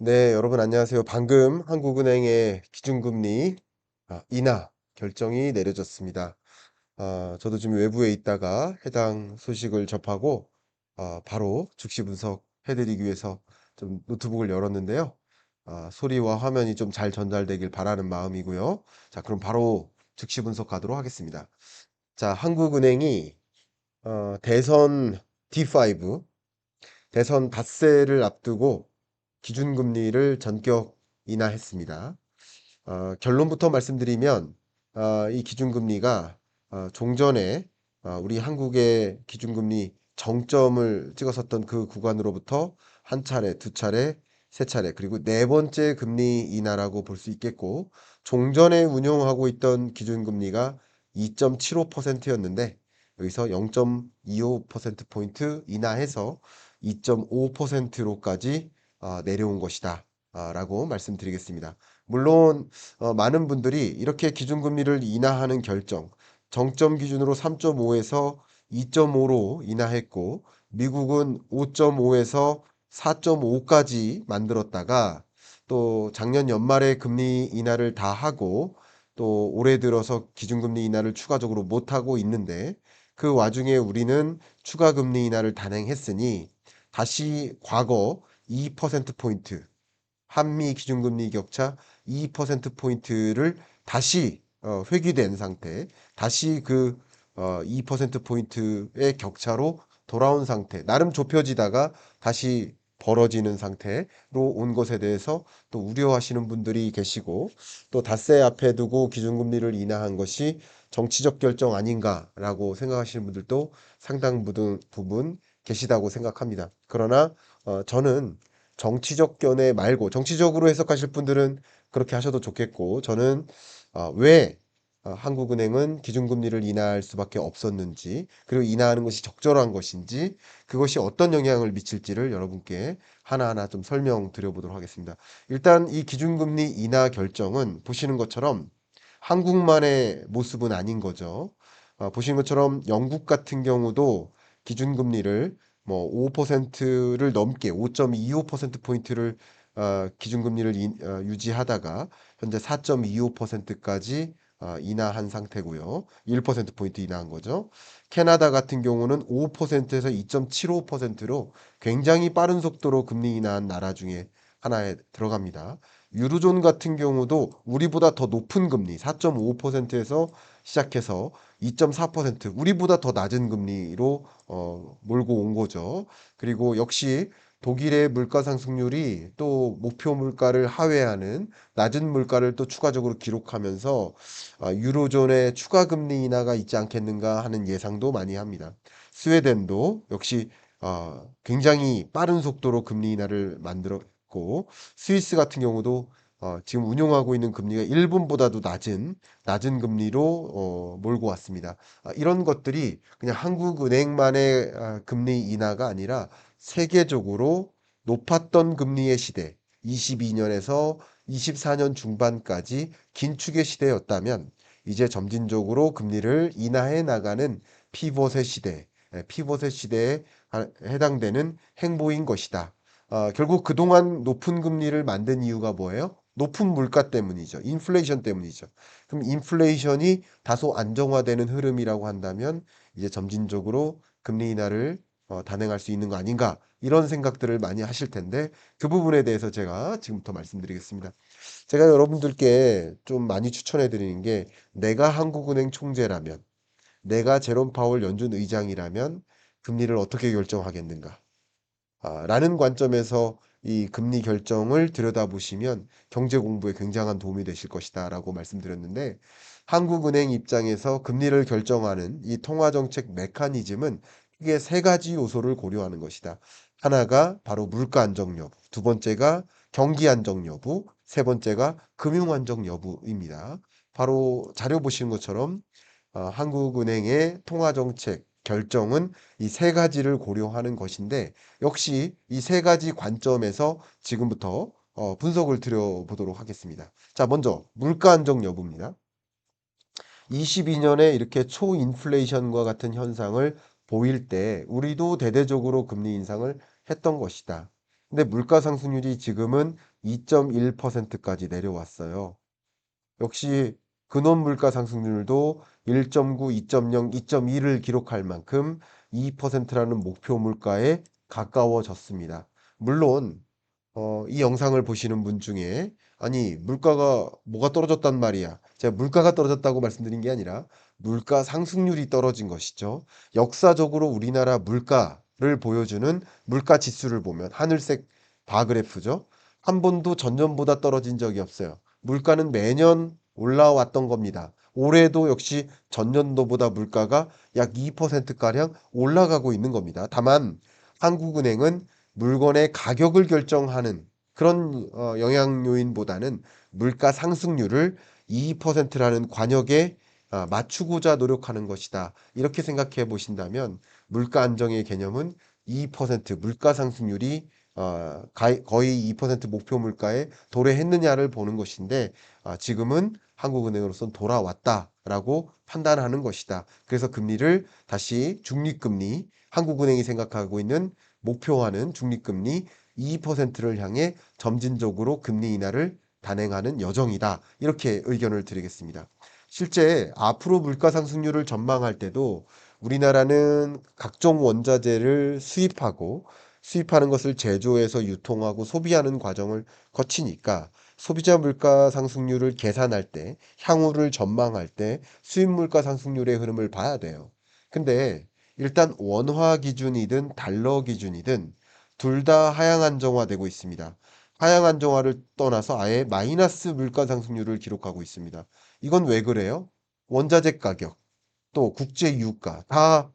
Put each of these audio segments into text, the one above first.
네, 여러분 안녕하세요. 방금 한국은행의 기준금리 인하 결정이 내려졌습니다. 저도 지금 외부에 있다가 해당 소식을 접하고 바로 즉시 분석해드리기 위해서 좀 노트북을 열었는데요. 소리와 화면이 좀 잘 전달되길 바라는 마음이고요. 자, 그럼 바로 즉시 분석 가도록 하겠습니다. 자, 한국은행이 대선 D5, 대선 닷새를 앞두고 기준금리를 전격 인하했습니다. 결론부터 말씀드리면 이 기준금리가 종전에 우리 한국의 기준금리 정점을 찍었었던 그 구간으로부터 한 차례, 두 차례, 세 차례, 그리고 네 번째 금리 인하라고 볼 수 있겠고, 종전에 운용하고 있던 기준금리가 2.75%였는데 여기서 0.25%포인트 인하해서 2.5%로까지 내려온 것이다 라고 말씀드리겠습니다. 물론 많은 분들이 이렇게 기준금리를 인하하는 결정, 정점 기준으로 3.5에서 2.5로 인하했고, 미국은 5.5에서 4.5까지 만들었다가 또 작년 연말에 금리 인하를 다 하고 또 올해 들어서 기준금리 인하를 추가적으로 못하고 있는데, 그 와중에 우리는 추가 금리 인하를 단행했으니 다시 과거 2%포인트 한미 기준금리 격차 2%포인트를 다시 회귀된 상태, 다시 그 2%포인트의 격차로 돌아온 상태, 나름 좁혀지다가 다시 벌어지는 상태로 온 것에 대해서 또 우려하시는 분들이 계시고, 또 닷새 앞에 두고 기준금리를 인하한 것이 정치적 결정 아닌가라고 생각하시는 분들도 상당 부분 계시다고 생각합니다. 그러나 저는 정치적 견해 말고, 정치적으로 해석하실 분들은 그렇게 하셔도 좋겠고, 저는 왜 한국은행은 기준금리를 인하할 수밖에 없었는지, 그리고 인하하는 것이 적절한 것인지, 그것이 어떤 영향을 미칠지를 여러분께 하나하나 좀 설명드려 보도록 하겠습니다. 일단 이 기준금리 인하 결정은 보시는 것처럼 한국만의 모습은 아닌 거죠. 보시는 것처럼 영국 같은 경우도 기준금리를 뭐 5%를 넘게 5.25%포인트를 기준금리를 유지하다가 현재 4.25%까지 인하한 상태고요. 1%포인트 인하한 거죠. 캐나다 같은 경우는 5%에서 2.75%로 굉장히 빠른 속도로 금리 인하한 나라 중에 하나에 들어갑니다. 유로존 같은 경우도 우리보다 더 높은 금리 4.5%에서 시작해서 2.4%, 우리보다 더 낮은 금리로 몰고 온 거죠. 그리고 역시 독일의 물가 상승률이 또 목표 물가를 하회하는 낮은 물가를 또 추가적으로 기록하면서 유로존의 추가 금리 인하가 있지 않겠는가 하는 예상도 많이 합니다. 스웨덴도 역시 굉장히 빠른 속도로 금리 인하를 만들었고, 스위스 같은 경우도 지금 운용하고 있는 금리가 일본보다도 낮은 금리로 몰고 왔습니다. 이런 것들이 그냥 한국은행만의 금리 인하가 아니라 세계적으로 높았던 금리의 시대, 22년에서 24년 중반까지 긴축의 시대였다면 이제 점진적으로 금리를 인하해 나가는 피벗의 시대, 피벗의 시대에 해당되는 행보인 것이다. 결국 그동안 높은 금리를 만든 이유가 뭐예요? 높은 물가 때문이죠. 인플레이션 때문이죠. 그럼 인플레이션이 다소 안정화되는 흐름이라고 한다면 이제 점진적으로 금리 인하를 단행할 수 있는 거 아닌가, 이런 생각들을 많이 하실 텐데, 그 부분에 대해서 제가 지금부터 말씀드리겠습니다. 제가 여러분들께 좀 많이 추천해 드리는 게, 내가 한국은행 총재라면, 내가 제롬 파월 연준 의장이라면 금리를 어떻게 결정하겠는가? 라는 관점에서 이 금리 결정을 들여다보시면 경제 공부에 굉장한 도움이 되실 것이다 라고 말씀드렸는데, 한국은행 입장에서 금리를 결정하는 이 통화정책 메커니즘은 크게 세 가지 요소를 고려하는 것이다. 하나가 바로 물가 안정 여부, 두 번째가 경기 안정 여부, 세 번째가 금융 안정 여부입니다. 바로 자료 보시는 것처럼 한국은행의 통화정책 결정은 이 세 가지를 고려하는 것인데, 역시 이 세 가지 관점에서 지금부터 분석을 드려보도록 하겠습니다. 자, 먼저 물가 안정 여부입니다. 22년에 이렇게 초인플레이션과 같은 현상을 보일 때 우리도 대대적으로 금리 인상을 했던 것이다. 근데 물가 상승률이 지금은 2.1%까지 내려왔어요. 역시 근원 물가 상승률도 1.9, 2.0, 2.2를 기록할 만큼 2%라는 목표 물가에 가까워졌습니다. 물론 이 영상을 보시는 분 중에 아니 물가가 뭐가 떨어졌단 말이야. 제가 물가가 떨어졌다고 말씀드린 게 아니라 물가 상승률이 떨어진 것이죠. 역사적으로 우리나라 물가를 보여주는 물가 지수를 보면 하늘색 바그래프죠. 한 번도 전년보다 떨어진 적이 없어요. 물가는 매년 올라왔던 겁니다. 올해도 역시 전년도보다 물가가 약 2%가량 올라가고 있는 겁니다. 다만 한국은행은 물건의 가격을 결정하는 그런 영향 요인보다는 물가 상승률을 2%라는 관역에 맞추고자 노력하는 것이다. 이렇게 생각해 보신다면 물가 안정의 개념은 2% 물가 상승률이 거의 2% 목표 물가에 도래했느냐를 보는 것인데 지금은 한국은행으로서는 돌아왔다라고 판단하는 것이다. 그래서 금리를 다시 중립금리 한국은행이 생각하고 있는 목표하는 중립금리 2%를 향해 점진적으로 금리 인하를 단행하는 여정이다. 이렇게 의견을 드리겠습니다. 실제 앞으로 물가 상승률을 전망할 때도 우리나라는 각종 원자재를 수입하고 수입하는 것을 제조해서 유통하고 소비하는 과정을 거치니까 소비자 물가 상승률을 계산할 때, 향후를 전망할 때 수입 물가 상승률의 흐름을 봐야 돼요. 근데 일단 원화 기준이든 달러 기준이든 둘 다 하향 안정화되고 있습니다. 하향 안정화를 떠나서 아예 마이너스 물가 상승률을 기록하고 있습니다. 이건 왜 그래요? 원자재 가격, 또 국제 유가 다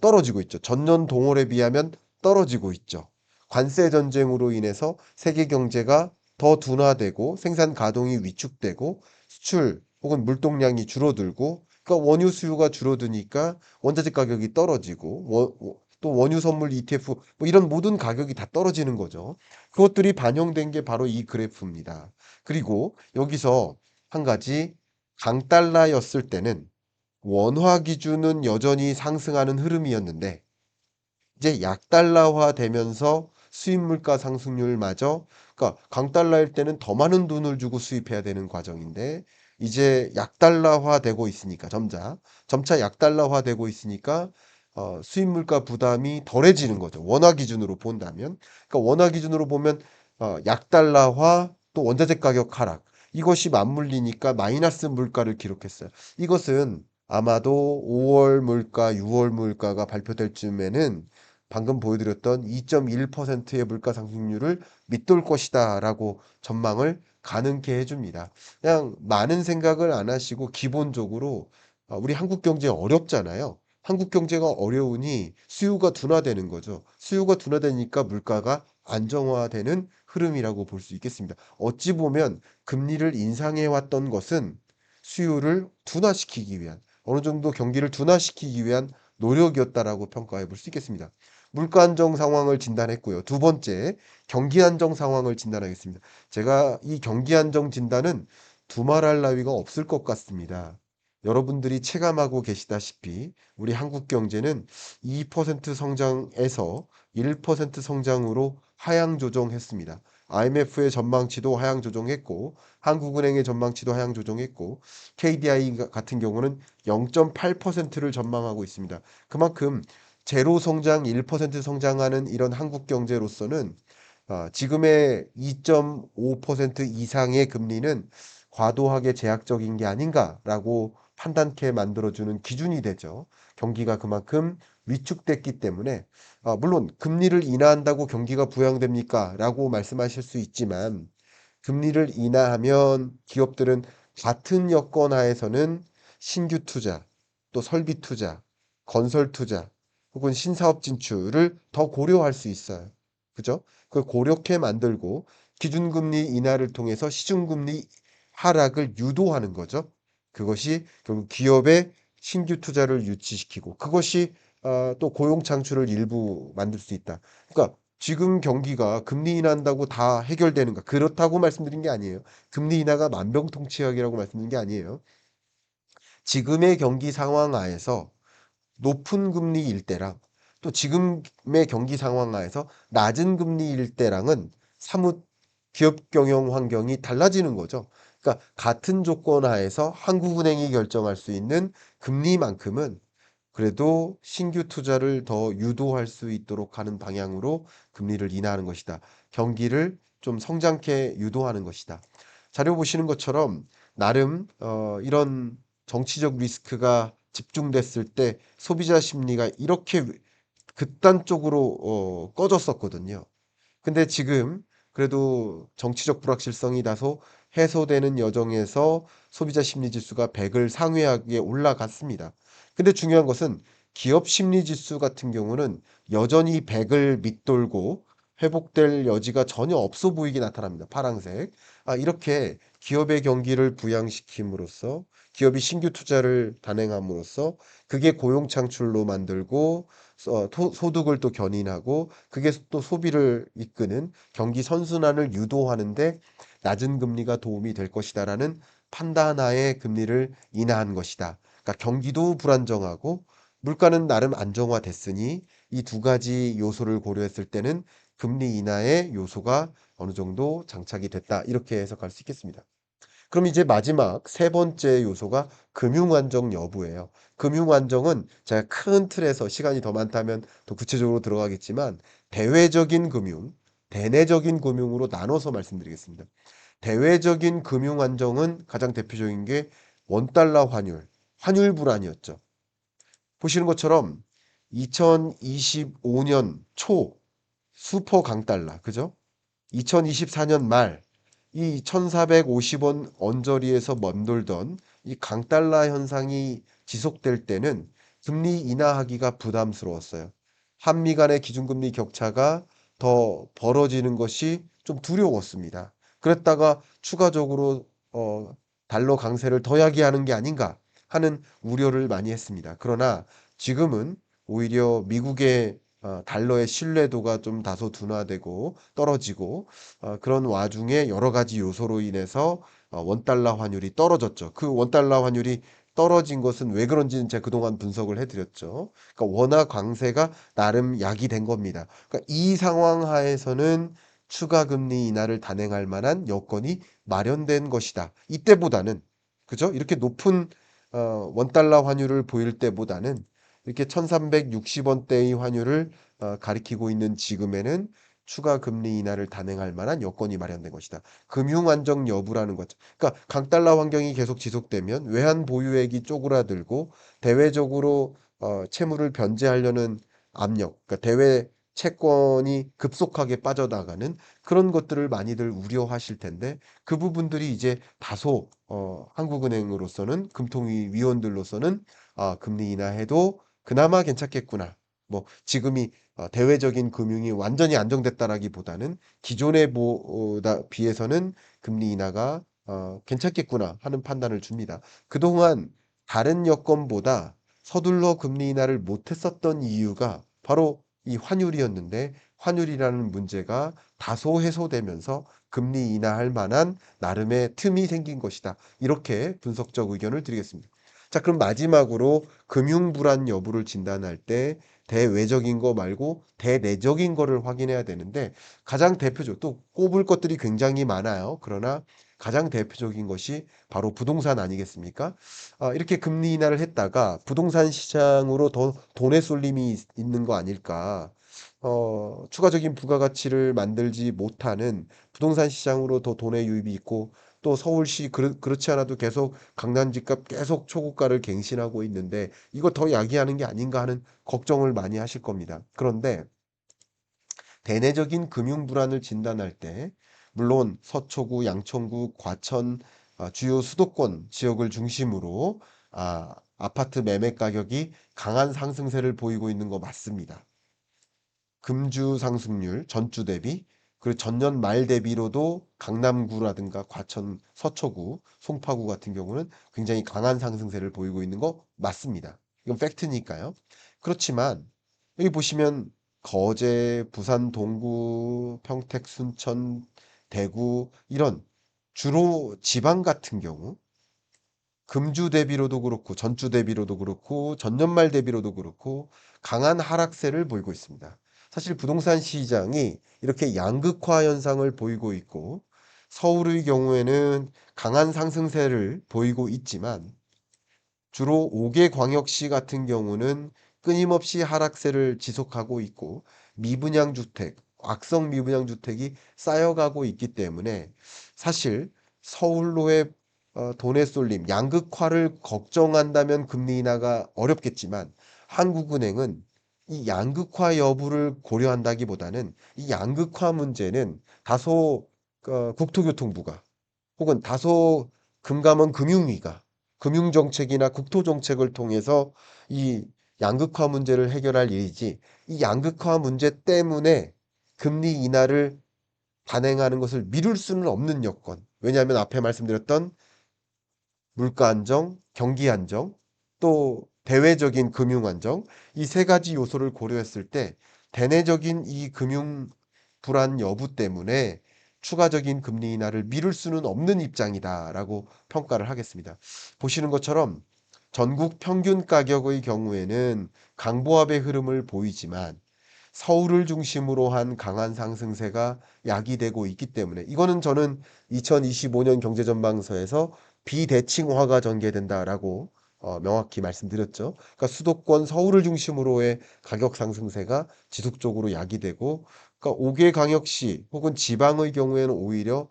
떨어지고 있죠. 전년 동월에 비하면 떨어지고 있죠. 관세 전쟁으로 인해서 세계 경제가 더 둔화되고 생산 가동이 위축되고 수출 혹은 물동량이 줄어들고 그러니까 원유 수요가 줄어드니까 원자재 가격이 떨어지고 또 원유 선물 ETF 뭐 이런 모든 가격이 다 떨어지는 거죠. 그것들이 반영된 게 바로 이 그래프입니다. 그리고 여기서 한 가지 강달러였을 때는 원화 기준은 여전히 상승하는 흐름이었는데 이제 약달러화 되면서 수입 물가 상승률마저 그러니까 강달러일 때는 더 많은 돈을 주고 수입해야 되는 과정인데 이제 약달러화 되고 있으니까 점차 약달러화 되고 있으니까 수입 물가 부담이 덜해지는 거죠. 원화 기준으로 본다면. 그러니까 원화 기준으로 보면 약달러화 또 원자재 가격 하락 이것이 맞물리니까 마이너스 물가를 기록했어요. 이것은 아마도 5월 물가, 6월 물가가 발표될 쯤에는 방금 보여드렸던 2.1%의 물가 상승률을 밑돌 것이다라고 전망을 가능케 해줍니다. 그냥 많은 생각을 안 하시고 기본적으로 우리 한국 경제 어렵잖아요. 한국 경제가 어려우니 수요가 둔화되는 거죠. 수요가 둔화되니까 물가가 안정화되는 흐름이라고 볼 수 있겠습니다. 어찌 보면 금리를 인상해 왔던 것은 수요를 둔화시키기 위한 어느 정도 경기를 둔화시키기 위한 노력이었다라고 평가해 볼 수 있겠습니다. 물가 안정 상황을 진단했고요. 두 번째, 경기 안정 상황을 진단하겠습니다. 제가 이 경기 안정 진단은 두말할 나위가 없을 것 같습니다. 여러분들이 체감하고 계시다시피 우리 한국 경제는 2% 성장에서 1% 성장으로 하향 조정했습니다. IMF의 전망치도 하향 조정했고 한국은행의 전망치도 하향 조정했고 KDI 같은 경우는 0.8%를 전망하고 있습니다. 그만큼 제로 성장, 1% 성장하는 이런 한국 경제로서는 지금의 2.5% 이상의 금리는 과도하게 제약적인 게 아닌가라고 판단케 만들어주는 기준이 되죠. 경기가 그만큼 위축됐기 때문에 물론 금리를 인하한다고 경기가 부양됩니까? 라고 말씀하실 수 있지만 금리를 인하하면 기업들은 같은 여건 하에서는 신규 투자, 또 설비 투자, 건설 투자, 혹은 신사업 진출을 더 고려할 수 있어요. 그죠? 그걸 고렵게 만들고 기준금리 인하를 통해서 시중금리 하락을 유도하는 거죠. 그것이 결국 기업의 신규 투자를 유치시키고 그것이 또 고용 창출을 일부 만들 수 있다. 그러니까 지금 경기가 금리 인하한다고 다 해결되는가? 그렇다고 말씀드린 게 아니에요. 금리 인하가 만병통치약이라고 말씀드린 게 아니에요. 지금의 경기 상황 하에서 높은 금리일 때랑 또 지금의 경기 상황 하에서 낮은 금리일 때랑은 사뭇 기업 경영 환경이 달라지는 거죠. 그러니까 같은 조건 하에서 한국은행이 결정할 수 있는 금리만큼은 그래도 신규 투자를 더 유도할 수 있도록 하는 방향으로 금리를 인하하는 것이다. 경기를 좀 성장케 유도하는 것이다. 자료 보시는 것처럼 나름 이런 정치적 리스크가 집중됐을 때 소비자 심리가 이렇게 극단적으로 꺼졌었거든요. 근데 지금 그래도 정치적 불확실성이 다소 해소되는 여정에서 소비자 심리 지수가 100을 상회하게 올라갔습니다. 근데 중요한 것은 기업 심리 지수 같은 경우는 여전히 100을 밑돌고 회복될 여지가 전혀 없어 보이게 나타납니다. 파란색. 이렇게 기업의 경기를 부양시킴으로써 기업이 신규 투자를 단행함으로써 그게 고용 창출로 만들고 소득을 또 견인하고 그게 또 소비를 이끄는 경기 선순환을 유도하는데 낮은 금리가 도움이 될 것이다라는 판단하에 금리를 인하한 것이다. 그러니까 경기도 불안정하고 물가는 나름 안정화됐으니 이 두 가지 요소를 고려했을 때는 금리 인하의 요소가 어느 정도 장착이 됐다. 이렇게 해석할 수 있겠습니다. 그럼 이제 마지막 세 번째 요소가 금융 안정 여부예요. 금융 안정은 제가 큰 틀에서 시간이 더 많다면 더 구체적으로 들어가겠지만 대외적인 금융, 대내적인 금융으로 나눠서 말씀드리겠습니다. 대외적인 금융 안정은 가장 대표적인 게 원달러 환율 불안이었죠. 보시는 것처럼 2025년 초 슈퍼 강달러, 그죠? 2024년 말 이 1,450원 언저리에서 멈돌던 이 강달러 현상이 지속될 때는 금리 인하하기가 부담스러웠어요. 한미 간의 기준금리 격차가 더 벌어지는 것이 좀 두려웠습니다. 그랬다가 추가적으로 달러 강세를 더 야기하는 게 아닌가 하는 우려를 많이 했습니다. 그러나 지금은 오히려 미국의 달러의 신뢰도가 좀 다소 둔화되고 떨어지고 그런 와중에 여러 가지 요소로 인해서 원달러 환율이 떨어졌죠. 그 원달러 환율이 떨어진 것은 왜 그런지는 제가 그동안 분석을 해드렸죠. 그러니까 원화 강세가 나름 약이 된 겁니다. 그러니까 이 상황 하에서는 추가 금리 인하를 단행할 만한 여건이 마련된 것이다. 이때보다는 그죠? 이렇게 높은 원달러 환율을 보일 때보다는 이렇게 1360원대의 환율을 가리키고 있는 지금에는 추가 금리 인하를 단행할 만한 여건이 마련된 것이다. 금융 안정 여부라는 거죠. 그러니까 강달러 환경이 계속 지속되면 외환 보유액이 쪼그라들고 대외적으로 채무를 변제하려는 압력, 그러니까 대외 채권이 급속하게 빠져나가는 그런 것들을 많이들 우려하실 텐데 그 부분들이 이제 다소 한국은행으로서는 금통위 위원들로서는 금리 인하해도 그나마 괜찮겠구나. 뭐 지금이 대외적인 금융이 완전히 안정됐다라기보다는 기존에 보다 비해서는 금리 인하가 괜찮겠구나 하는 판단을 줍니다. 그동안 다른 여건보다 서둘러 금리 인하를 못했었던 이유가 바로 이 환율이었는데 환율이라는 문제가 다소 해소되면서 금리 인하할 만한 나름의 틈이 생긴 것이다. 이렇게 분석적 의견을 드리겠습니다. 자, 그럼 마지막으로 금융 불안 여부를 진단할 때 대외적인 거 말고 대내적인 거를 확인해야 되는데 가장 대표적 또 꼽을 것들이 굉장히 많아요. 그러나 가장 대표적인 것이 바로 부동산 아니겠습니까? 이렇게 금리 인하를 했다가 부동산 시장으로 더 돈의 쏠림이 있는 거 아닐까? 추가적인 부가가치를 만들지 못하는 부동산 시장으로 더 돈의 유입이 있고 또 서울시 그렇지 않아도 계속 강남 집값 계속 초고가를 갱신하고 있는데 이거 더 야기하는 게 아닌가 하는 걱정을 많이 하실 겁니다. 그런데 대내적인 금융 불안을 진단할 때 물론 서초구, 양천구, 과천 주요 수도권 지역을 중심으로 아파트 매매 가격이 강한 상승세를 보이고 있는 거 맞습니다. 금주 상승률 전주 대비 그리고 전년 말 대비로도 강남구라든가 과천, 서초구, 송파구 같은 경우는 굉장히 강한 상승세를 보이고 있는 거 맞습니다. 이건 팩트니까요. 그렇지만 여기 보시면 거제, 부산, 동구, 평택, 순천, 대구 이런 주로 지방 같은 경우 금주 대비로도 그렇고 전주 대비로도 그렇고 전년말 대비로도 그렇고 강한 하락세를 보이고 있습니다. 사실 부동산 시장이 이렇게 양극화 현상을 보이고 있고 서울의 경우에는 강한 상승세를 보이고 있지만 주로 5개 광역시 같은 경우는 끊임없이 하락세를 지속하고 있고 미분양 주택, 악성 미분양 주택이 쌓여가고 있기 때문에 사실 서울로의 돈의 쏠림, 양극화를 걱정한다면 금리 인하가 어렵겠지만 한국은행은 이 양극화 여부를 고려한다기보다는 이 양극화 문제는 다소 국토교통부가 혹은 다소 금감원 금융위가 금융정책이나 국토정책을 통해서 이 양극화 문제를 해결할 일이지 이 양극화 문제 때문에 금리 인하를 단행하는 것을 미룰 수는 없는 여건. 왜냐하면 앞에 말씀드렸던 물가 안정, 경기 안정, 또 대외적인 금융 안정 이 세 가지 요소를 고려했을 때 대내적인 이 금융 불안 여부 때문에 추가적인 금리 인하를 미룰 수는 없는 입장이다라고 평가를 하겠습니다. 보시는 것처럼 전국 평균 가격의 경우에는 강보합의 흐름을 보이지만 서울을 중심으로 한 강한 상승세가 야기되고 있기 때문에 이거는 저는 2025년 경제전망서에서 비대칭화가 전개된다라고 명확히 말씀드렸죠. 그러니까 수도권 서울을 중심으로의 가격 상승세가 지속적으로 야기되고 그러니까 5개 광역시 혹은 지방의 경우에는 오히려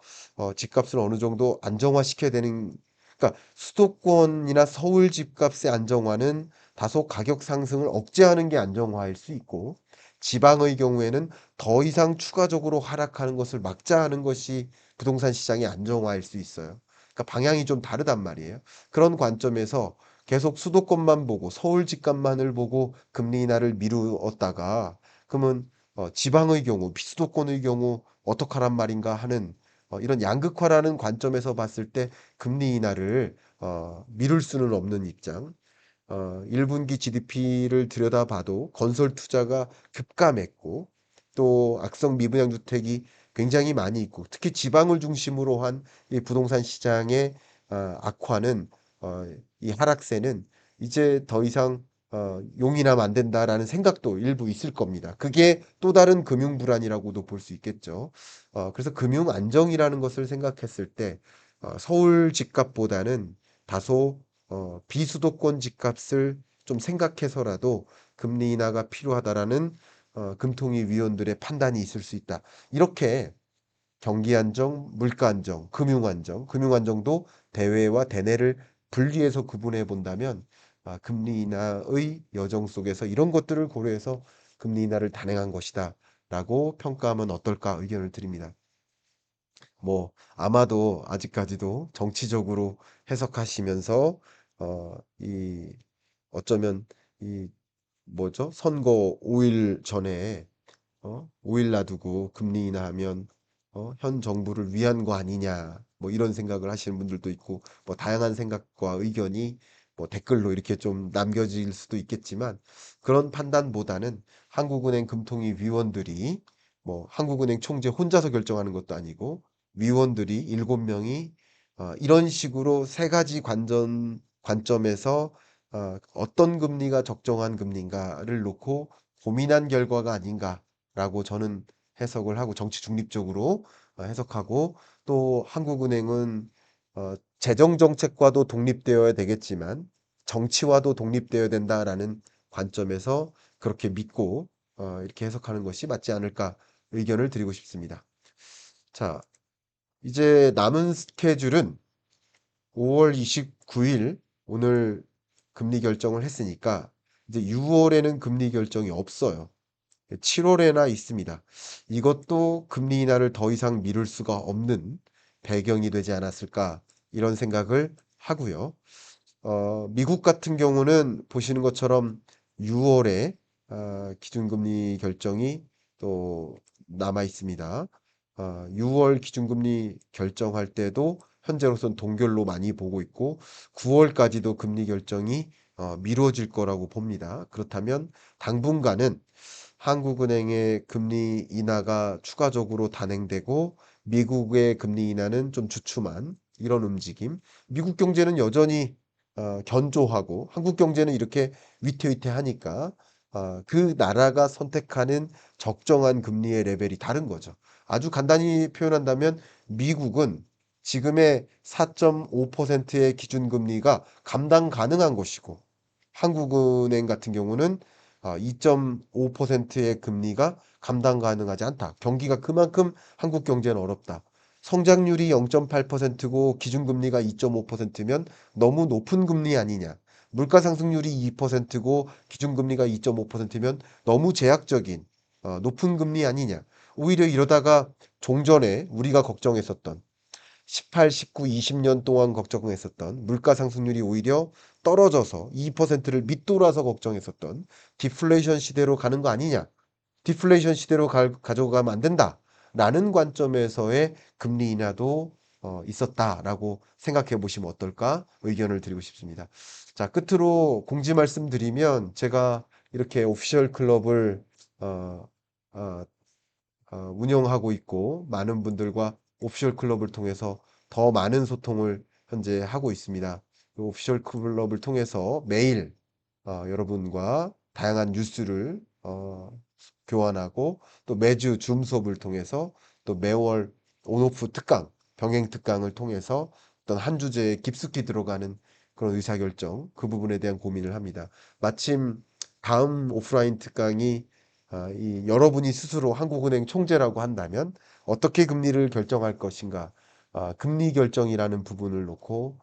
집값을 어느 정도 안정화시켜야 되는 그러니까 수도권이나 서울 집값의 안정화는 다소 가격 상승을 억제하는 게 안정화일 수 있고 지방의 경우에는 더 이상 추가적으로 하락하는 것을 막자 하는 것이 부동산 시장의 안정화일 수 있어요. 그러니까 방향이 좀 다르단 말이에요. 그런 관점에서 계속 수도권만 보고 서울 집값만을 보고 금리 인하를 미루었다가 그러면 지방의 경우, 비수도권의 경우 어떡하란 말인가 하는 이런 양극화라는 관점에서 봤을 때 금리 인하를 미룰 수는 없는 입장. 1분기 GDP를 들여다봐도 건설 투자가 급감했고 또 악성 미분양 주택이 굉장히 많이 있고 특히 지방을 중심으로 한 이 부동산 시장의 악화는 이 하락세는 이제 더 이상 용인하면 안 된다라는 생각도 일부 있을 겁니다. 그게 또 다른 금융 불안이라고도 볼 수 있겠죠. 그래서 금융 안정이라는 것을 생각했을 때 서울 집값보다는 다소 비수도권 집값을 좀 생각해서라도 금리 인하가 필요하다라는 금통위 위원들의 판단이 있을 수 있다. 이렇게 경기 안정, 물가 안정, 금융 안정도 대외와 대내를 분리해서 구분해 본다면 금리 인하의 여정 속에서 이런 것들을 고려해서 금리 인하를 단행한 것이다라고 평가하면 어떨까 의견을 드립니다. 뭐 아마도 아직까지도 정치적으로 해석하시면서 이 어쩌면 이 뭐죠? 선거 5일 전에 5일 놔두고 금리 인하하면 현 정부를 위한 거 아니냐 뭐 이런 생각을 하시는 분들도 있고 뭐 다양한 생각과 의견이 뭐 댓글로 이렇게 좀 남겨질 수도 있겠지만 그런 판단보다는 한국은행 금통위 위원들이 뭐 한국은행 총재 혼자서 결정하는 것도 아니고 위원들이 7명이 이런 식으로 세 가지 관점에서 어떤 금리가 적정한 금리인가를 놓고 고민한 결과가 아닌가라고 저는 해석을 하고 정치 중립적으로 해석하고 또 한국은행은 재정 정책과도 독립되어야 되겠지만 정치와도 독립되어야 된다라는 관점에서 그렇게 믿고 이렇게 해석하는 것이 맞지 않을까 의견을 드리고 싶습니다. 자, 이제 남은 스케줄은 5월 29일 오늘 금리 결정을 했으니까 이제 6월에는 금리 결정이 없어요. 7월에나 있습니다. 이것도 금리 인하를 더 이상 미룰 수가 없는 배경이 되지 않았을까 이런 생각을 하고요. 미국 같은 경우는 보시는 것처럼 6월에 기준금리 결정이 또 남아 있습니다. 6월 기준금리 결정할 때도 현재로선 동결로 많이 보고 있고 9월까지도 금리 결정이 미뤄질 거라고 봅니다. 그렇다면 당분간은 한국은행의 금리 인하가 추가적으로 단행되고 미국의 금리 인하는 좀 주춤한 이런 움직임. 미국 경제는 여전히 견조하고 한국 경제는 이렇게 위태위태하니까 그 나라가 선택하는 적정한 금리의 레벨이 다른 거죠. 아주 간단히 표현한다면 미국은 지금의 4.5%의 기준금리가 감당 가능한 것이고 한국은행 같은 경우는 2.5%의 금리가 감당 가능하지 않다. 경기가 그만큼 한국 경제는 어렵다. 성장률이 0.8%고 기준금리가 2.5%면 너무 높은 금리 아니냐. 물가 상승률이 2%고 기준금리가 2.5%면 너무 제약적인 높은 금리 아니냐. 오히려 이러다가 종전에 우리가 걱정했었던 18, 19, 20년 동안 걱정했었던 물가 상승률이 오히려 떨어져서 2%를 밑돌아서 걱정했었던 디플레이션 시대로 가는 거 아니냐. 디플레이션 시대로 가져가면 안 된다. 라는 관점에서의 금리 인하도 있었다라고 생각해 보시면 어떨까 의견을 드리고 싶습니다. 자, 끝으로 공지 말씀드리면 제가 이렇게 오피셜 클럽을 어, 어, 운영하고 있고 많은 분들과 오피셜 클럽을 통해서 더 많은 소통을 현재 하고 있습니다. 그 오피셜 클럽을 통해서 매일 여러분과 다양한 뉴스를 교환하고 또 매주 줌 수업을 통해서 또 매월 온오프 특강, 병행 특강을 통해서 어떤 한 주제에 깊숙이 들어가는 그런 의사결정, 그 부분에 대한 고민을 합니다. 마침 다음 오프라인 특강이 이 여러분이 스스로 한국은행 총재라고 한다면 어떻게 금리를 결정할 것인가, 금리 결정이라는 부분을 놓고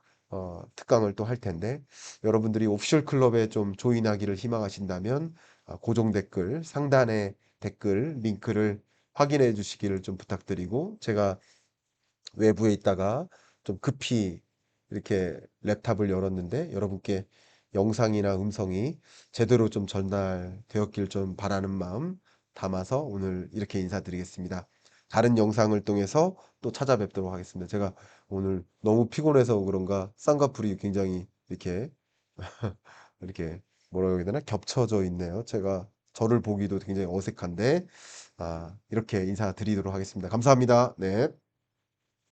특강을 또 할 텐데 여러분들이 오피셜 클럽에 좀 조인하기를 희망하신다면 고정 댓글, 상단의 댓글 링크를 확인해 주시기를 좀 부탁드리고 제가 외부에 있다가 좀 급히 이렇게 랩탑을 열었는데 여러분께 영상이나 음성이 제대로 좀 전달되었길 좀 바라는 마음 담아서 오늘 이렇게 인사드리겠습니다. 다른 영상을 통해서 또 찾아뵙도록 하겠습니다. 제가 오늘 너무 피곤해서 그런가 쌍꺼풀이 굉장히 이렇게 이렇게 뭐라고 해야 되나 겹쳐져 있네요. 제가 저를 보기도 굉장히 어색한데 이렇게 인사드리도록 하겠습니다. 감사합니다. 네.